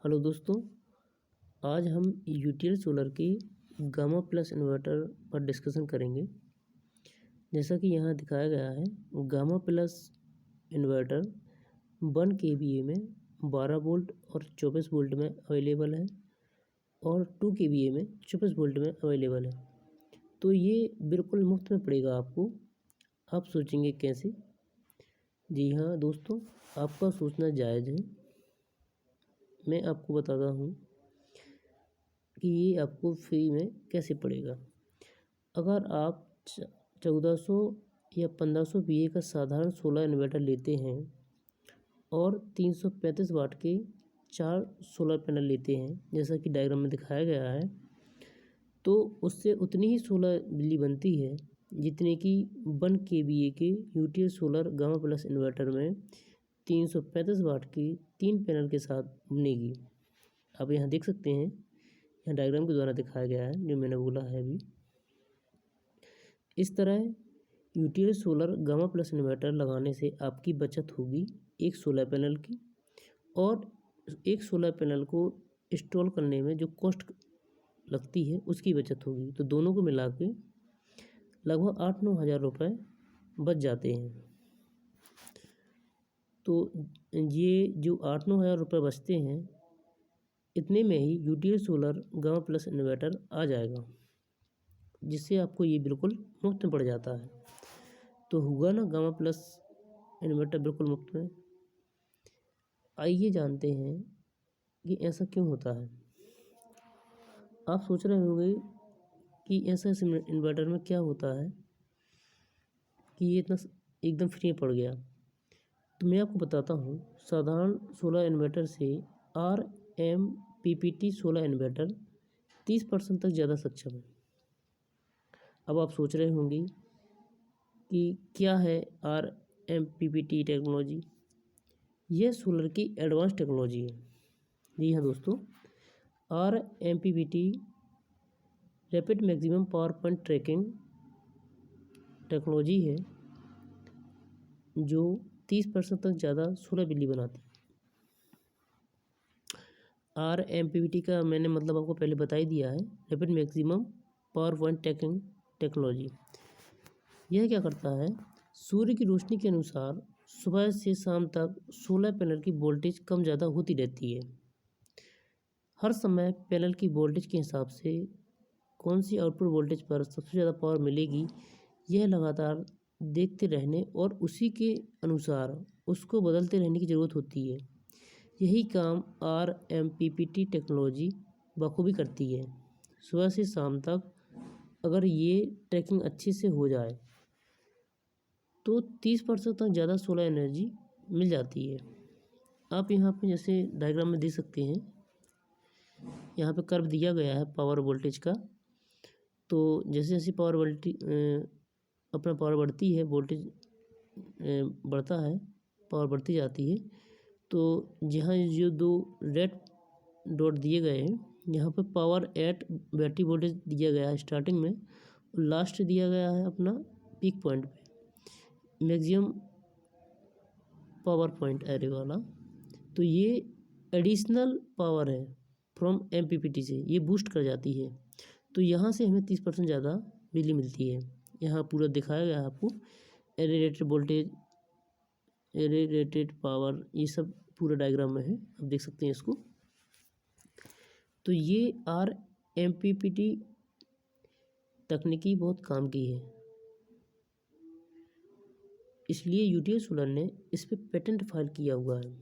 Hello दोस्तों, आज हम यूटीएल सोलर के गामा प्लस इन्वर्टर पर डिस्कशन करेंगे। जैसा कि यहाँ दिखाया गया है, गामा प्लस इन्वर्टर 1 kVA में 12 वोल्ट और 24 वोल्ट में अवेलेबल है और 2 kVA में 24 वोल्ट में अवेलेबल है। तो ये बिल्कुल मुफ्त में पड़ेगा आपको। आप सोचेंगे कैसे? जी हाँ दोस्तों, आपका सोचना जायज़ है। मैं आपको बताता हूँ कि ये आपको फ्री में कैसे पड़ेगा। अगर आप 1400 या 1500 VA का साधारण सोलर इन्वर्टर लेते हैं और 335 वाट के 4 सोलर पैनल लेते हैं, जैसा कि डायग्राम में दिखाया गया है, तो उससे उतनी ही सोलर बिजली बनती है जितने कि 1 kVA के UTL solar gamma plus inverter में 335 वाट के 3 पैनल के साथ बनेगी। आप यहाँ देख सकते हैं, यहाँ डायग्राम के द्वारा दिखाया गया है जो मैंने बोला है अभी। इस तरह UTL solar gamma plus inverter लगाने से आपकी बचत होगी एक सोलर पैनल की, और एक सोलर पैनल को इंस्टॉल करने में जो कॉस्ट लगती है उसकी बचत होगी। तो दोनों को मिला के लगभग 8-9 हज़ार रुपये बच जाते हैं। तो ये जो 8-9 हज़ार रुपये बचते हैं, इतने में ही UTL solar gamma plus inverter आ जाएगा, जिससे आपको ये बिल्कुल मुफ्त में पड़ जाता है। तो होगा ना गामा प्लस इन्वर्टर बिल्कुल मुफ्त में। आइए जानते हैं कि ऐसा क्यों होता है। आप सोच रहे होंगे कि ऐसा इस इन्वर्टर में क्या होता है कि ये इतना एकदम फ्री में पड़ गया। तो मैं आपको बताता हूँ। साधारण सोलर इन्वर्टर से RMPPT सोलर इन्वर्टर 30% तक ज़्यादा सक्षम है। अब आप सोच रहे होंगे कि क्या है RMPPT टेक्नोलॉजी। यह सोलर की एडवांस टेक्नोलॉजी है। जी हाँ दोस्तों, RMPPT rapid maximum power point tracking technology है जो 30% तक ज़्यादा सोलर बिजली बनाती है। RMPPT का मैंने मतलब आपको पहले बता ही दिया है, rapid maximum power point tracking technology. यह क्या करता है, सूर्य की रोशनी के अनुसार सुबह से शाम तक सोलर पैनल की वोल्टेज कम ज़्यादा होती रहती है। हर समय पैनल की वोल्टेज के हिसाब से कौन सी आउटपुट वोल्टेज पर सबसे ज़्यादा पावर मिलेगी, यह लगातार देखते रहने और उसी के अनुसार उसको बदलते रहने की ज़रूरत होती है। यही काम RMPPT टेक्नोलॉजी बखूबी करती है। सुबह से शाम तक अगर ये ट्रैकिंग अच्छे से हो जाए तो 30% तक ज़्यादा सोलर एनर्जी मिल जाती है। आप यहाँ पे जैसे डायग्राम में देख सकते हैं, यहाँ पे कर्व दिया गया है पावर वोल्टेज का। तो जैसे जैसे अपना पावर बढ़ती है, वोल्टेज बढ़ता है, पावर बढ़ती जाती है। तो जहाँ जो 2 रेड डॉट दिए गए हैं, यहाँ पे पावर एट बैटरी वोल्टेज दिया गया है स्टार्टिंग में, और लास्ट दिया गया है अपना पीक पॉइंट पे मैक्सिमम पावर पॉइंट एरे वाला। तो ये एडिशनल पावर है फ्रॉम MPPT से, ये बूस्ट कर जाती है। तो यहाँ से हमें 30% ज़्यादा बिजली मिलती है। यहाँ पूरा दिखाया गया है आपको, array rated voltage, array rated power, ये सब पूरा डायग्राम में है, आप देख सकते हैं इसको। तो ये RMPPT तकनीकी बहुत काम की है, इसलिए यूटीएल सोलर ने इस पर पेटेंट फाइल किया हुआ है।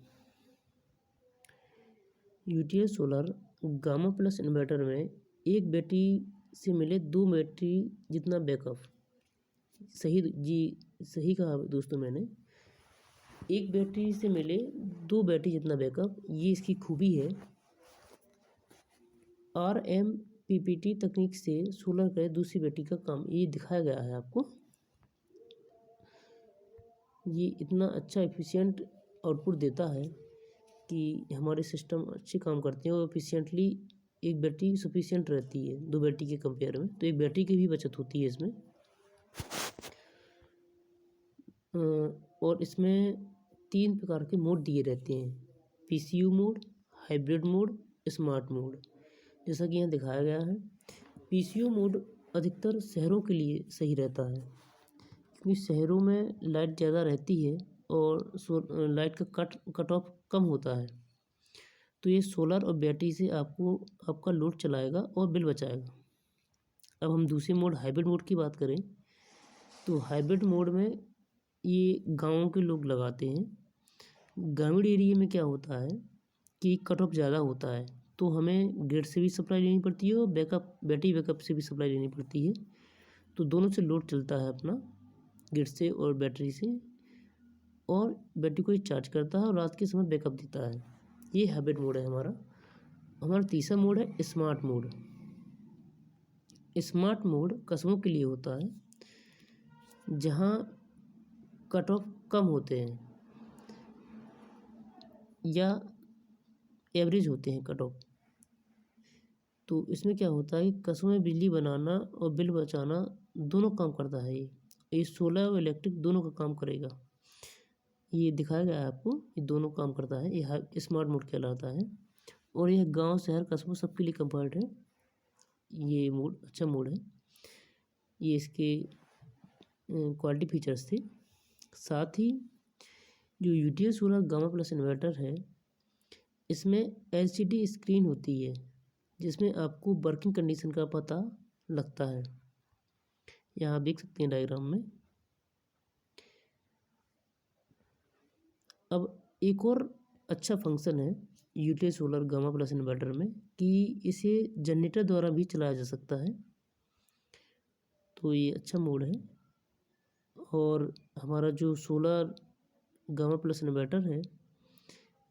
UTL solar gamma plus inverter में एक बैटरी से मिले 2 बैटरी जितना बैकअप। सही कहा दोस्तों मैंने, एक बैटरी से मिले 2 बैटरी जितना बैकअप, ये इसकी खूबी है। RMPPT तकनीक से सोलर का दूसरी बैटरी का काम ये दिखाया गया है आपको। ये इतना अच्छा एफिशिएंट आउटपुट देता है कि हमारे सिस्टम अच्छे काम करते हैं और एफिशिएंटली एक बैटरी सफिशिएंट रहती है 2 बैटरी के कंपेयर में। तो एक बैटरी की भी बचत होती है इसमें। और इसमें 3 प्रकार के मोड दिए रहते हैं, PCU mode, hybrid mode, smart mode. जैसा कि यहाँ दिखाया गया है, पीसीओ मोड अधिकतर शहरों के लिए सही रहता है, क्योंकि शहरों में लाइट ज़्यादा रहती है और लाइट का कट ऑफ कम होता है, तो ये सोलर और बैटरी से आपको आपका लोड चलाएगा और बिल बचाएगा। अब हम दूसरे मोड हाइब्रिड मोड की बात करें, तो हाइब्रिड मोड में ये गाँवों के लोग लगाते हैं। ग्रामीण एरिया में क्या होता है कि कट ऑफ ज़्यादा होता है, तो हमें ग्रिड से भी सप्लाई लेनी पड़ती है और बैटरी बैकअप से भी सप्लाई लेनी पड़ती है, तो दोनों से लोड चलता है अपना, ग्रिड से और बैटरी से, और बैटरी को चार्ज करता है और रात के समय बैकअप देता है। ये हाइब्रिड मोड है हमारा तीसरा मोड है स्मार्ट मोड। स्मार्ट मोड कस्बों के लिए होता है जहाँ कट ऑफ कम होते हैं या एवरेज होते हैं कट ऑफ। तो इसमें क्या होता है कि कस्बों में बिजली बनाना और बिल बचाना दोनों काम करता है। ये सोलर और इलेक्ट्रिक दोनों का काम करेगा। ये दिखाया गया है आपको, ये दोनों काम करता है, ये स्मार्ट मोड कहलाता है। और यह गांव शहर कस्बों सबके लिए कंफर्ट है। ये मोड अच्छा मोड है। ये इसके क्वालिटी फीचर्स थे। साथ ही जो UTS solar gamma plus inverter है, इसमें एलसीडी स्क्रीन होती है जिसमें आपको वर्किंग कंडीशन का पता लगता है। यहाँ देख सकते हैं डायग्राम में। अब एक और अच्छा फंक्शन है UTS solar gamma plus inverter में कि इसे जनरेटर द्वारा भी चलाया जा सकता है, तो ये अच्छा मोड है। और हमारा जो सोलर गामा प्लस इन्वर्टर है,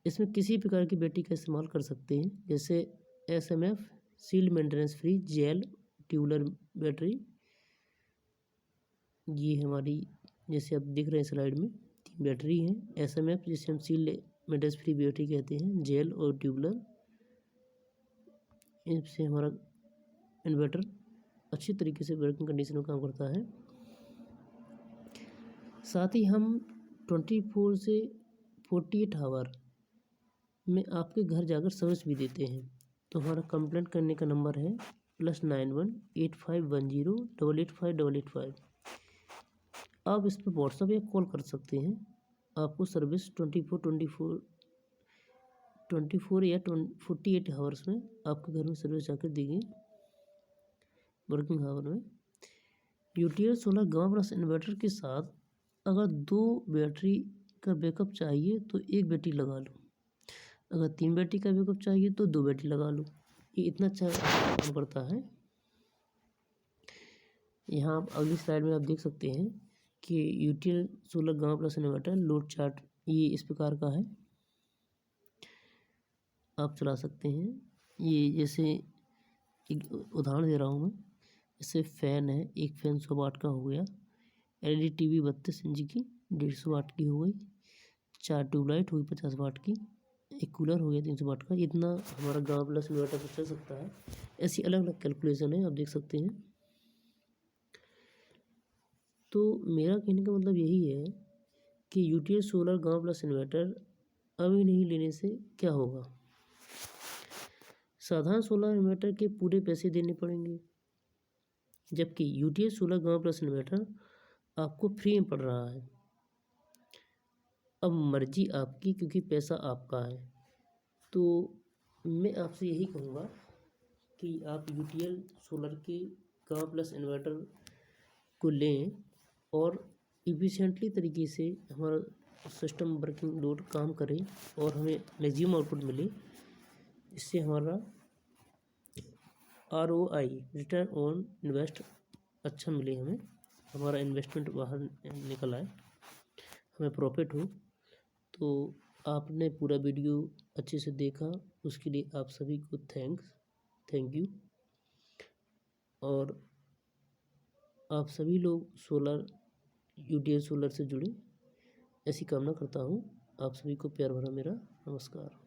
इसमें किसी प्रकार की बैटरी का इस्तेमाल कर सकते हैं, जैसे SMF sealed maintenance free gel tubular battery. ये हमारी जैसे आप दिख रहे हैं स्लाइड में 3 बैटरी हैं। एसएमएफ जिसे हम सील्ड मेंटेनेंस फ्री बैटरी कहते हैं, जेल और ट्यूबुलर, इनसे हमारा इन्वर्टर अच्छी तरीके से वर्किंग कंडीशन में काम करता है। साथ ही हम 24 से 48 आवर में आपके घर जाकर सर्विस भी देते हैं। तो हमारा कंप्लेंट करने का नंबर है +91 8510 885885। आप इस पर व्हाट्सएप या कॉल कर सकते हैं। आपको सर्विस 24 या 48 आवर्स में आपके घर में सर्विस जाकर देंगे, वर्किंग आवर में। UTS solar gamma plus inverter के साथ अगर 2 बैटरी का बैकअप चाहिए तो 1 बैटरी लगा लो, अगर 3 बैटरी का बैकअप चाहिए तो 2 बैटरी लगा लो। ये इतना अच्छा काम करता है। यहाँ आप अगली स्लाइड में आप देख सकते हैं कि UTS solar gamma plus inverter load chart ये इस प्रकार का है, आप चला सकते हैं। ये जैसे एक उदाहरण दे रहा हूँ मैं, जैसे फ़ैन है, एक फ़ैन 100 वाट का हो गया, एलईडी टीवी 32 इंच की 150 वाट की हो गई, 4 ट्यूबलाइट हुई 50 वाट की, एक कूलर हो गया 300 वाट का। इतना हमारा गामा प्लस इन्वर्टर पर चल सकता है। ऐसी अलग अलग कैलकुलेशन है, आप देख सकते हैं। तो मेरा कहने का मतलब यही है कि UTS solar gamma plus inverter अभी नहीं लेने से क्या होगा। साधारण सोलर इन्वर्टर के पूरे पैसे देने पड़ेंगे, जबकि UTS solar gamma plus inverter आपको फ्री में पड़ रहा है। अब मर्जी आपकी, क्योंकि पैसा आपका है। तो मैं आपसे यही कहूँगा कि आप यूटीएस सोलर के गामा प्लस इन्वर्टर को लें और इफिशिएंटली तरीके से हमारा सिस्टम वर्किंग लोड काम करे और हमें मैक्सिमम आउटपुट मिले। इससे हमारा ROI रिटर्न ऑन इन्वेस्ट अच्छा मिले, हमारा इन्वेस्टमेंट बाहर निकल आए, हमें प्रॉफिट हो। तो आपने पूरा वीडियो अच्छे से देखा, उसके लिए आप सभी को थैंक यू। और आप सभी लोग यूटीएस सोलर से जुड़े, ऐसी कामना करता हूँ। आप सभी को प्यार भरा मेरा नमस्कार।